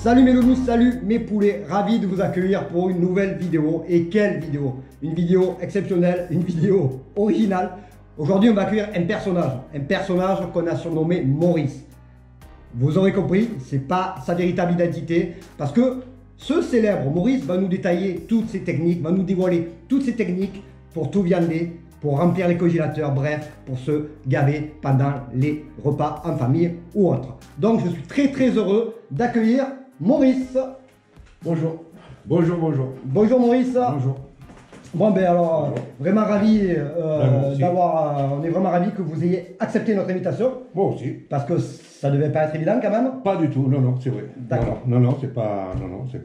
Salut mes loulous, salut mes poulets, ravi de vous accueillir pour une nouvelle vidéo. Et quelle vidéo! Une vidéo exceptionnelle, une vidéo originale. Aujourd'hui on va accueillir un personnage qu'on a surnommé Maurice. Vous aurez compris, c'est pas sa véritable identité, parce que ce célèbre Maurice va nous détailler toutes ses techniques, va nous dévoiler toutes ses techniques pour tout viander, pour remplir les congélateurs, bref, pour se gaver pendant les repas en famille ou autre. Donc je suis très heureux d'accueillir Maurice. Bonjour. Bonjour, bonjour. Bonjour Maurice. Bonjour. Bon ben alors, vraiment ravi moi on est vraiment ravi que vous ayez accepté notre invitation. Moi aussi. Parce que ça devait pas être évident quand même. Pas du tout, non, c'est vrai. D'accord. Non, c'est pas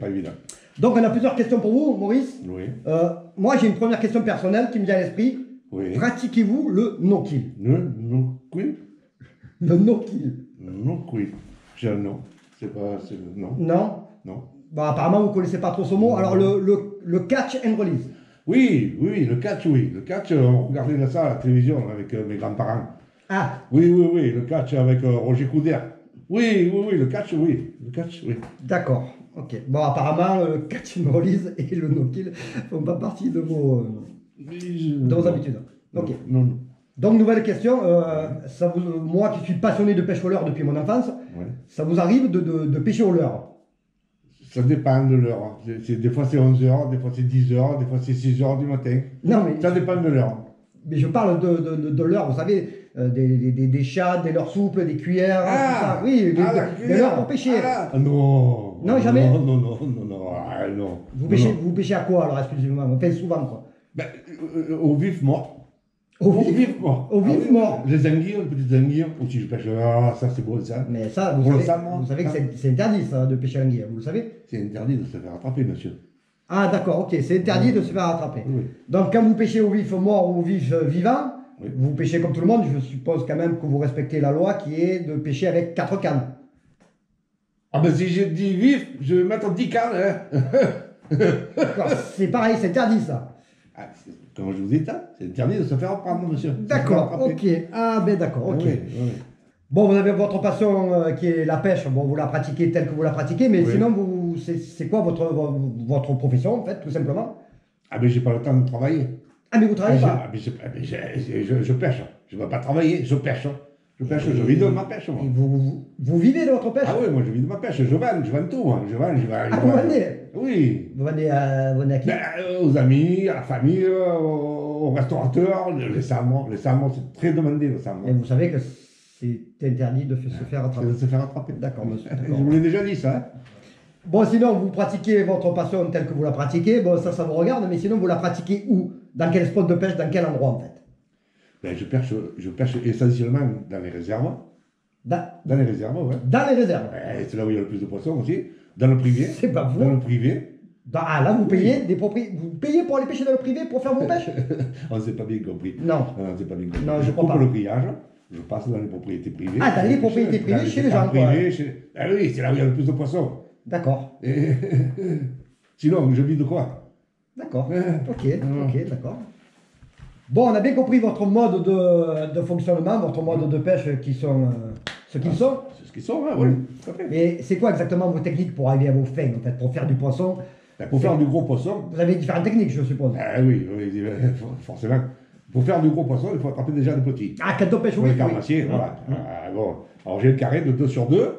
évident. Donc on a plusieurs questions pour vous, Maurice. Oui. Moi j'ai une première question personnelle qui me vient à l'esprit. Oui. Pratiquez-vous le no-kill? Le no-quit? Le no-kill. No-quit. Non. C'est pas. Non. Non? Non. Bah, apparemment vous ne connaissez pas trop ce mot. Alors le catch and release. Oui, le catch, oui. Le catch, on regardait ça à la télévision avec mes grands-parents. Ah. Oui, le catch avec Roger Coudert. Oui, le catch, oui. Le catch, oui. D'accord. Ok. Bon, apparemment, le catch and release et le no-kill font pas partie de vos habitudes. Ok. Non. Donc, nouvelle question. Moi qui suis passionné de pêche au leurre depuis mon enfance, Ouais. ça vous arrive de pêcher au leurre? Ça dépend de l'heure. Des fois c'est 11h, des fois c'est 10h, des fois c'est 6h du matin. Non, mais ça dépend de l'heure. Mais je parle de leurre, vous savez, des chats, des leurres souples, des cuillères, tout ça. Oui, des leurres pour pêcher. Non. Non, jamais. Non. Vous pêchez à quoi alors, excusez-moi? On fait souvent quoi? Ben, au vif mort. Au vif mort. Au vif mort. Les anguilles, les petites anguilles, aussi je pêche. Ah, ça c'est bon ça. Mais ça, vous savez que c'est interdit ça, de pêcher l'anguille, vous le savez? C'est interdit de se faire attraper, monsieur. Ah d'accord, ok, c'est interdit de se faire attraper. Oui. Donc quand vous pêchez au vif mort ou au vif vivant, Oui. vous pêchez comme tout le monde, je suppose quand même que vous respectez la loi qui est de pêcher avec 4 cannes. Ah ben si j'ai dit vif, je vais mettre 10 cannes, hein. D'accord, c'est pareil, c'est interdit ça. Ah, comme je vous ai dit, c'est interdit de se faire prendre, monsieur. D'accord, ok. Ah ben d'accord, ok. Oui. Bon, vous avez votre passion qui est la pêche, bon, vous la pratiquez telle que vous la pratiquez, mais Oui. sinon, c'est quoi votre profession, en fait, tout simplement? Ah ben j'ai pas le temps de travailler. Ah, mais vous travaillez pas? Je pêche. Je ne vais pas travailler, je pêche. Je vis de ma pêche, moi. Et vous vivez de votre pêche? Ah oui, moi je vis de ma pêche. Je vends tout, moi. Je vends. Ah, vous vendez? Oui. Vous vendez à qui? Ben, aux amis, à la famille, aux restaurateurs, les salmons. Les salmons, c'est très demandé, le salmon. Et vous savez que c'est interdit de se faire attraper. De se faire attraper. D'accord, monsieur. Je D'accord. vous l'ai déjà dit, ça. Hein. Bon, sinon, vous pratiquez votre passion telle que vous la pratiquez. Bon, ça vous regarde, mais sinon, vous la pratiquez où? Dans quel spot de pêche? Dans quel endroit, en fait? Ben, je pêche essentiellement dans les réserves. Dans les réserves, ouais. Dans les réserves. Ouais, c'est là où il y a le plus de poissons aussi. Dans le privé. C'est pas vous. Dans le privé. Ah, là, vous payez vous payez pour aller pêcher dans le privé pour faire vos pêches? On ne s'est pas bien compris. Non. On s'est pas bien compris. Non, je crois coupe pas. le grillage, je passe dans les propriétés privées. Ah, dans les propriétés privées, chez les gens, quoi. Ah oui, c'est là où il y a le plus de poissons. D'accord. Sinon, je vis de quoi? D'accord. Ok, d'accord. Bon, on a bien compris votre mode de fonctionnement, votre mode de pêche qui sont ce qu'ils sont. C'est ce qu'ils sont, hein, oui. Tout à fait. Mais c'est quoi exactement vos techniques pour arriver à vos fins, en fait, pour faire du poisson? Ben, pour faire du gros poisson. Vous avez différentes techniques, je suppose. Ah oui, forcément. Pour faire du gros poisson, il faut attraper déjà des petits. Ah, quand on pêche, Pour oui. les carnassiers, voilà. Ah, bon. Alors j'ai le carré de 2 sur 2,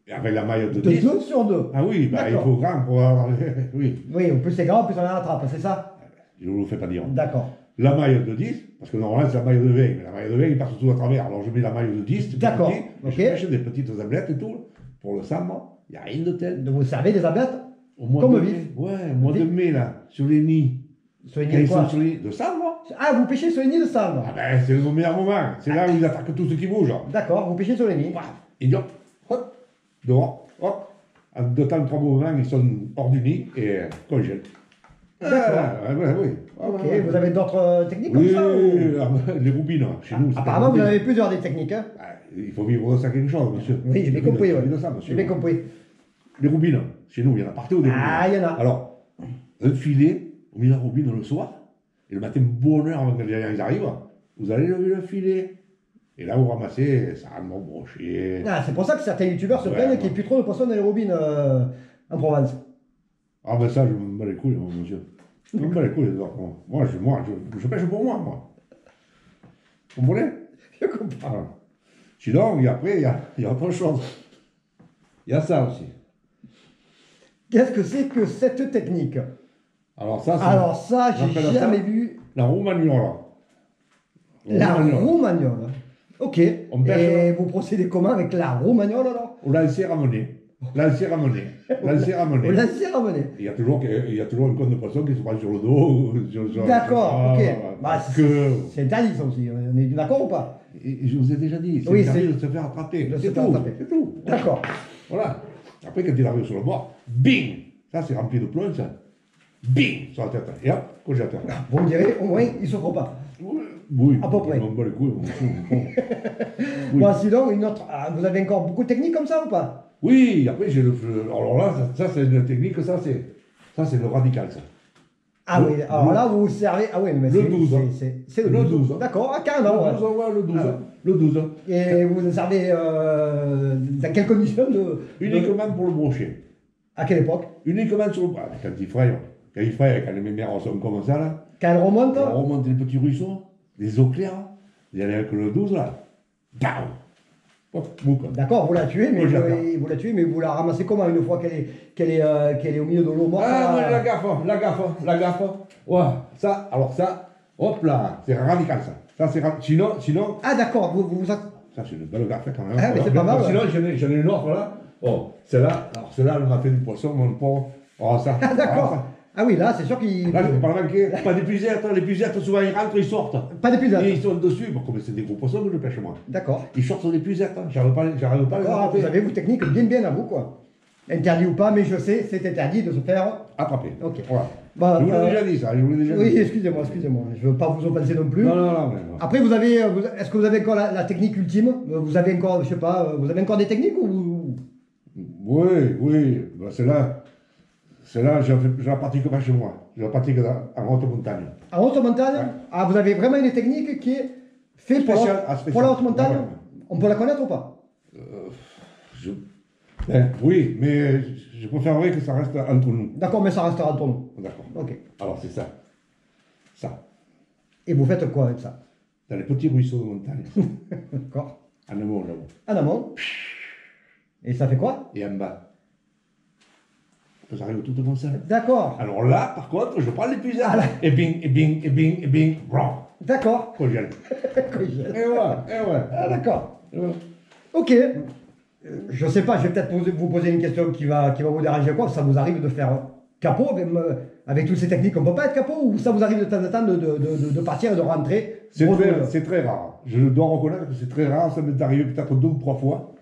et avec la maille de 10. De 2 sur 2. Ah oui, bah, il D'accord. faut grand pour avoir... Oui, Oui, en plus c'est grand, en plus on en attrape, c'est ça? je ne vous le fais pas dire. D'accord. La maille de 10, parce que normalement c'est la maille de 20, mais la maille de 20 il passe tout à travers. Alors je mets la maille de 10, c'est D'accord, petit, ok. je pêche des petites ablettes et tout. Pour le salmon, il n'y a rien de tel. Donc vous servez des ablettes Au mois comme de vif. mai, ouais, au mois de mai là, sur les nids. Sur les Quand nids ils de quoi? sont sur les nids de salmon. Ah, vous pêchez sur les nids de sable. Ah ben c'est le meilleur moment. C'est là où ils attaquent tout ce qui bouge. D'accord, vous pêchez sur les nids. Et hop, hop, dehors, hop. En 2 temps, 3 mouvements, ils sont hors du nid et congèlent. D'accord. Oui. Ok, vous avez d'autres techniques comme Oui, ça ou... les roubines, chez nous. c'est Apparemment, pas vous en avez plusieurs des techniques. Hein. Il faut vivre de ça quelque chose, monsieur. Oui, j'ai bien compris. Il faut Ouais. vivre de ça, monsieur. J'ai bien compris. Les roubines, chez nous, il y en a partout des roubines. Ah, il y en a. Alors, un filet, on met la roubine le soir, et le matin, bonne heure avant que les gens arrivent, vous allez lever le filet. Et là, vous ramassez, ça rend mon brochet. Ah, c'est pour ça que certains youtubeurs se Ouais, plaignent ouais. qu'il n'y ait plus trop de poissons dans les robines en Provence. Ah ben ça, je me bats les couilles, mon monsieur. Je me bats les couilles, les autres. Je pêche pour moi. Vous comprenez? Je comprends. Ah. Sinon, et après, il y a autre chose. Il y a ça aussi. Qu'est-ce que c'est que cette technique? Alors ça, Alors ça, on j'ai appelle jamais ça vu. la romagnola. La romagnole. Ok. On pêche, Et vous procédez comment avec la romagnole alors? Au lancer ramené. Lancer ramené. Lancer Au ramené. lancer ramené. Il y a toujours un con de poisson qui se prend sur le dos. D'accord, ok. Bah, que... c'est interdit ça aussi, on est d'accord ou pas? Et je vous ai déjà dit, c'est Oui, interdit c'est- de se faire attraper. de se C'est faire tout. attraper. C'est tout. D'accord. Voilà. Après, quand il arrive sur le bord, bing! Ça, c'est rempli de plomb, ça. Bing! Sur la tête. Et hop, congélateur. Vous me direz, au moins, il ne souffre pas. Oui. À peu près. On bat les couilles, on s'en fout. Oui. Bon, sinon, une autre. Ah, vous avez encore beaucoup de techniques comme ça ou pas? Oui, après, alors là, ça c'est une technique, ça c'est le radical, ça. Ah Le- oui, alors le- là, vous vous servez. Ah oui, mais le c'est 12, hein. c'est le Le 12. 12, hein. D'accord, ah, carrément. Le Ouais. 12, ouais, le 12. Ah. Le 12. Et vous vous servez dans quelles conditions de. Uniquement pour le brochet. À quelle époque? Uniquement sur le. Ah, quand il fraye, quand les mémères sont comme ça, là, Quand elle remonte? on remonte les petits ruisseaux, les eaux claires, vous allez avec le 12, là. Bam! Hop, bouc. D'accord, vous la tuez, mais Oui, j'adore. vous la ramassez comment une fois qu'elle est au milieu de l'eau morte? Ah, là oui, la gaffe. Ouais, ça, alors ça, hop là, c'est radical, ça. Ça, c'est sinon, Ah d'accord, ça, c'est une belle gaffe, quand même. Ah, mais c'est pas mal, Sinon, ouais. j'en ai une autre, là. Oh, celle-là, elle m'a fait du poisson, mon pauvre. Oh, ça. Ah d'accord. Ah, Ah oui, là, c'est sûr qu'il. ça. Là, je peux pas la manquer. Pas d'épuisettes, les épuisettes, souvent, ils rentrent, ils sortent. Pas d'épisode. Et ils sont dessus. Bon, comme c'est des gros poissons que je pêche, moi. D'accord. Ils sortent sur les épuisettes, hein. J'arrive pas à les D'accord, attraper. vous avez vos techniques bien à vous, quoi. Interdit ou pas, mais je sais, c'est interdit de se faire. Attraper. Ok. Voilà. Bah, Je vous l'ai déjà dit, ça. Je vous l'ai déjà Oui, dit. excusez-moi. Je veux pas vous offenser non plus. Non. Après, vous avez, est-ce que vous avez encore la technique ultime? Vous avez encore, je sais pas, vous avez encore des techniques ou? Oui. Ben, celle-là, je la pratique pas chez moi. Je la pratique en haute montagne. En haute montagne? Ouais. Ah, vous avez vraiment une technique qui est faite pour, Spéciale, spéciale. pour la haute montagne? Ouais. On peut la connaître ou pas? Oui, mais je préférerais que ça reste entre nous. D'accord, mais ça restera entre nous. D'accord. Ok. Alors c'est ça. Ça. Et vous faites quoi avec ça? Dans les petits ruisseaux de montagne. D'accord. En amont, là-haut. En amont. Et ça fait quoi? Et en bas. J'arrive tout comme ça. D'accord. Alors là, par contre, je prends l'épuisette. Ah, là. Et bing. Brum. D'accord. Congèle. Congèle. Et ouais. Ah, d'accord. Et ouais. Ok. Je sais pas, je vais peut-être vous poser une question qui va vous déranger quoi. Ça vous arrive de faire capot avec toutes ces techniques? On peut pas être capot ou ça vous arrive de temps en temps de partir et de rentrer? C'est très rare. Je dois reconnaître que c'est très rare. Ça m'est arrivé peut-être 2 ou 3 fois.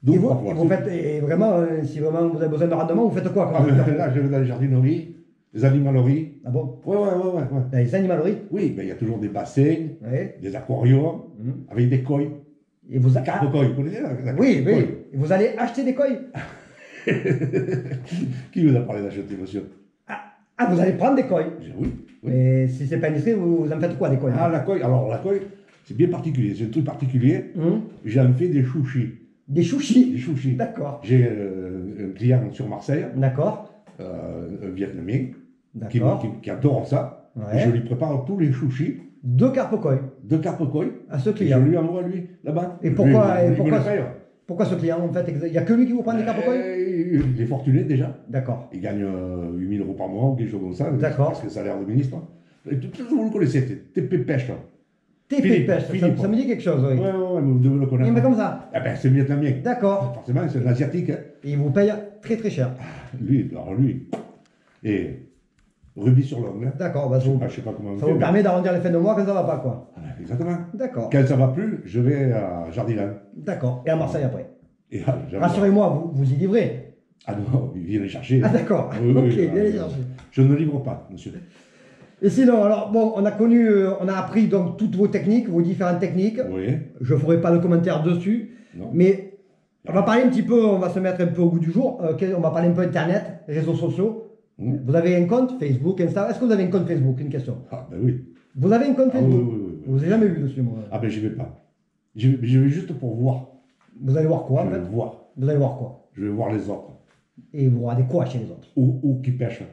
2 Et ou vous, 3 fois. et vous faites, et vraiment, si vraiment vous avez besoin de rendement, vous faites quoi quand Ah, vous mais faites- là, je vais dans les jardineries, les animaleries. Ah bon? Ouais. Dans les animaleries? Oui, mais il y a toujours des bassins, Oui. des aquariums, avec des koi. Et vous, Des carpe-koi, vous connaissez la oui. koi? Et vous allez acheter des koi? Qui vous a parlé d'acheter, monsieur? Ah, vous allez prendre des koi? J'ai dit oui. Et si c'est pas indiscret, vous en faites quoi des koi? Ah, la koi, alors la koi, c'est bien particulier, c'est un truc particulier. J'en fais des chouchis. Des chouchis? Des chouchis. D'accord. J'ai un client sur Marseille, D'accord. un Vietnamien, D'accord. qui adore ça. Ouais. Et je lui prépare tous les chouchis Deux carpe koi de carpe-koi. à ce Et je client. lui envoie, lui, là-bas. Et pourquoi- Lui, et il me pourquoi- le paye. Pourquoi ce client en fait? Il n'y a que lui qui vous prend des carpe koi? Il est fortuné déjà. D'accord. Il gagne 8 000 € par mois ou quelque chose comme ça. D'accord. Parce que ça a l'air de ministre. Et vous le connaissez, TP Pêche. Là. TP Philippe, Pêche, Philippe. ça me dit quelque chose, oui. Ouais, mais vous devez le Il connaître. me met comme ça. Ah ben, c'est le Vietnamien. D'accord. Forcément, c'est un Asiatique. Hein. Et il vous paye très très cher. Lui. Et rubis sur l'ongle. Hein. D'accord. Bah, Je sais pas comment on ça fait, vous mais- permet d'arrondir les fins de mois quand ça va pas, quoi. Ah, exactement. D'accord. Quand ça va plus, je vais à Jardiland. D'accord. Et à Marseille après. Et là, j'arrive. Rassurez-moi, vous y livrez. Ah non, il vient les chercher. Ah d'accord. Oui, Ok, oui, bien les chercher. Je ne livre pas, monsieur. Et sinon, alors bon, on a appris donc toutes vos techniques, vos différentes techniques. Oui. Je ferai pas de commentaires dessus, Non. mais on va parler un petit peu, on va se mettre un peu au goût du jour. On va parler un peu internet, réseaux sociaux. Vous avez un compte Facebook, Insta? Est-ce que vous avez un compte Facebook? Une question. Ah ben oui. Vous avez un compte Ah, Facebook? oui. Je vous ai jamais vu dessus, moi. Ah ben j'y vais pas. Je vais juste pour voir. Vous allez voir quoi, en Je fait? vais voir. Vous allez voir quoi? Je vais voir les autres. Et vous regardez quoi chez les autres? Où qui pêchent.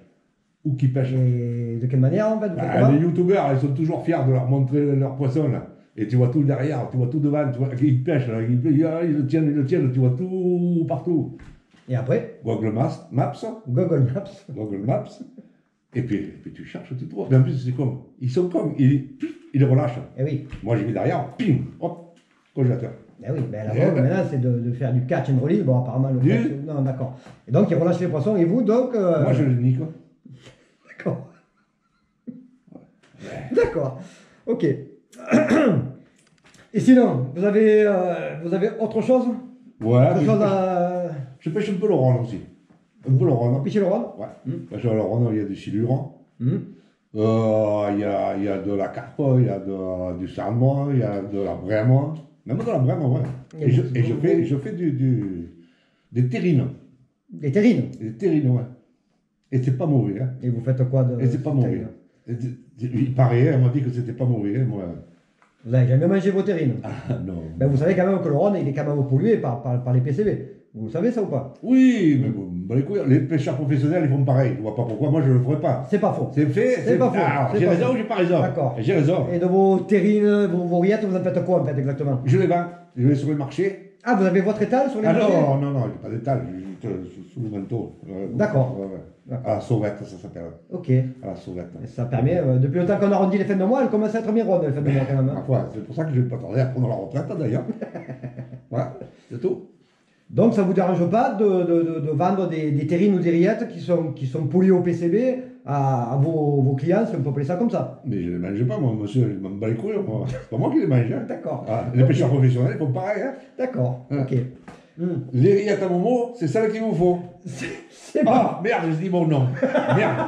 Où qui pêchent. Et de quelle manière, en fait? Vous faites Bah, comment? les youtubeurs, ils sont toujours fiers de leur montrer leur poisson, là. Et tu vois tout derrière, tu vois tout devant, tu vois qu'ils pêchent, là. Ils le tiennent, tu vois tout partout. Et après, Google Maps. Google Maps. Google Maps. Et puis tu cherches, tu trouves. Mais en plus, c'est comme. Ils sont comme. Ils les relâchent. Eh oui. Moi, j'ai mis derrière, pim, hop, congélateur. Eh oui, ben la vogue, maintenant, c'est de faire du catch and release. Bon, apparemment, le Oui. catch... Non, d'accord. Et donc, ils relâchent les poissons, et vous, donc... Moi, je le nique. D'accord. D'accord. Ok. Et sinon, vous avez autre chose? Ouais, Autre mais chose à je pêche un peu le rhône aussi. Un peu le rhône. pêcher le rhum? Ouais. Parce que le rhône, il y a du silure. Hmm. Il y a de la carpe, il y a du salmon, il y a de la brème. Même de la brème, ouais. Et je fais des terrines. Des terrines. Des terrines, ouais. Et c'est pas mauvais, hein. Et vous faites quoi de... Et c'est pas mauvais. Il paraît, elle m'a dit que c'était pas mauvais, hein, moi. Vous n'avez jamais mangé vos terrines? Ah, non. Ben, vous savez quand même que le Rhône, il est quand même pollué par les PCB. Vous savez ça ou pas? Oui, mais bon, bah, les couilles, les pêcheurs professionnels, ils font pareil. Je vois pas pourquoi moi je le ferais pas. C'est pas faux. C'est fait. C'est pas faux. Alors, C'est j'ai pas raison faux. ou j'ai pas raison? D'accord. J'ai raison. Et de vos terrines, vos rillettes, vous en faites quoi en fait exactement? Je les vends. Je vais sur le marché. Ah, vous avez votre étal sur les Ah marchés? non, j'ai pas d'étal. Sous le manteau. D'accord. Ouais. À la sauvette, ça s'appelle. Ok. À la sauvette. Et ça permet, depuis le temps qu'on arrondit les fins de mois, elles commencent à être mironnes les fins de mois quand même. Hein. Parfois, c'est pour ça que je vais pas tarder à prendre la retraite d'ailleurs. Voilà, c'est tout. Donc ça ne vous dérange pas de vendre des terrines ou des rillettes qui sont polies au PCB à vos clients, si on peut appeler ça comme ça? Mais je les mange pas, moi, monsieur. Je m'en bats les couilles, moi. C'est pas moi qui les mange. Hein. D'accord. Ah, les pêcheurs professionnels, ils font pareil. Hein. D'accord. Hein. Ok. Les rillettes à Momo, c'est celles qu'il vous faut. C'est pas... Ah, merde, j'ai dit mon nom. Merde.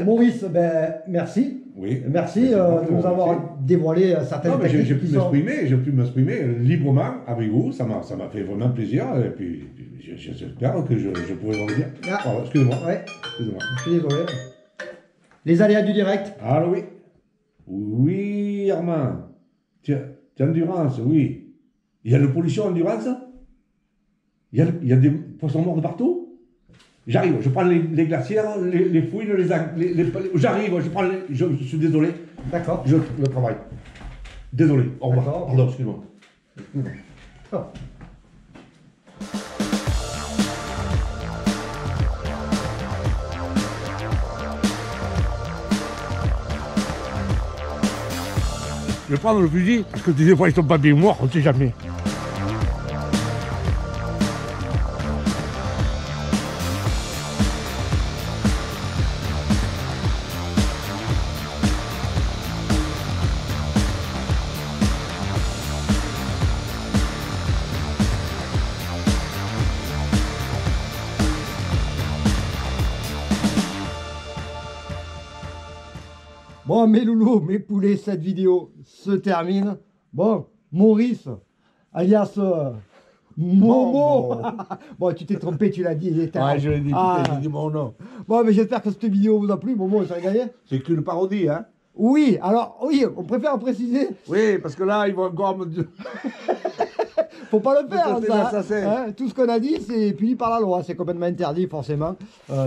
Maurice, ben, merci. Oui. Merci de nous avoir dévoilé certaines Non, mais j'ai techniques pu qui sont... m'exprimer librement avec vous. Ça m'a fait vraiment plaisir. Et puis, j'espère que je pourrai vous dire. Ah. Pardon, excusez-moi. Ouais, Excusez-moi. je suis désolé. Les aléas du direct. Allô, oui. Oui, Armand. Tiens, Endurance, oui. Il y a le pollution Endurance. Il y a des poissons morts de partout. J'arrive, je prends les glacières, les fouines, j'arrive, je prends je suis désolé. D'accord. Je travaille. Désolé, au revoir. D'accord. Pardon, excuse-moi. Oh. Je vais prendre le fusil, parce que des fois ils sont pas bien morts, on ne sait jamais. Bon, mes loulous, mes poulets, cette vidéo se termine. Bon, Maurice, alias Momo. Bon, tu t'es trompé, tu l'as dit. Il était... Ouais, je l'ai dit, Ah. putain, j'ai dit mon nom. Bon, mais j'espère que cette vidéo vous a plu. Momo, ça a gagné? C'est qu'une parodie, hein. Oui, alors, oui, on préfère préciser. Oui, parce que là, ils vont encore me dire. Faut pas le faire, Ça, c'est ça. l'assassin. Hein, tout ce qu'on a dit, c'est puni par la loi. C'est complètement interdit, forcément.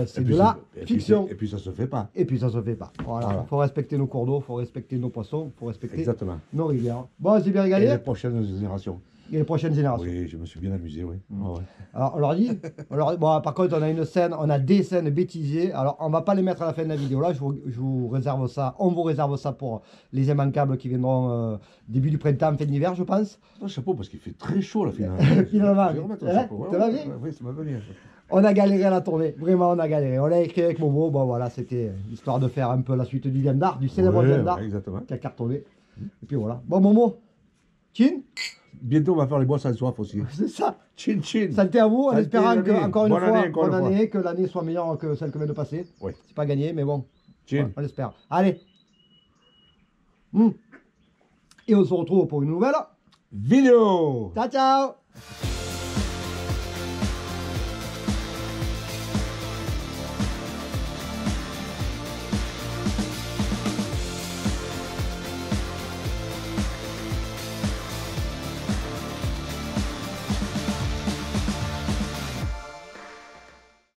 C'est de la fiction. Et puis ça se fait pas. Et puis ça se fait pas. Voilà. Voilà. Faut respecter nos cours d'eau, faut respecter nos poissons, faut respecter Exactement. nos rivières. Bon, c'est bien Et régalé. les prochaines générations. Et les prochaines générations. Oui, je me suis bien amusé, oui. Ouais, ouais. Alors, on leur dit, bon, par contre, on a une scène, on a des scènes bêtisiers. Alors, on va pas les mettre à la fin de la vidéo. Là, je vous réserve ça. On vous réserve ça pour les immanquables qui viendront début du printemps, fin d'hiver, je pense. Un chapeau parce qu'il fait très chaud là finalement. Finalement. Je vais remettre un Hein, chapeau. ça va bien Oui, ça m'a venu. On a galéré à la tournée. Vraiment, on a galéré. On l'a écrit avec Momo. Bon, voilà, c'était histoire de faire un peu la suite du Viandard, du célèbre Viandard, Exactement. qui a cartonné. Et puis voilà. Bon, Momo, chin, Bientôt on va faire les bois sans soif aussi. c'est ça. Chin chin. Santé à vous, en Santé, espérant que, l'année. encore une Bonne fois, année, encore bonne une fois. année, que l'année soit meilleure que celle que vient de passer. Oui. C'est pas gagné, mais bon, Chin. on l'espère. Allez. Et on se retrouve pour une nouvelle. Vidéo. Ciao, ciao.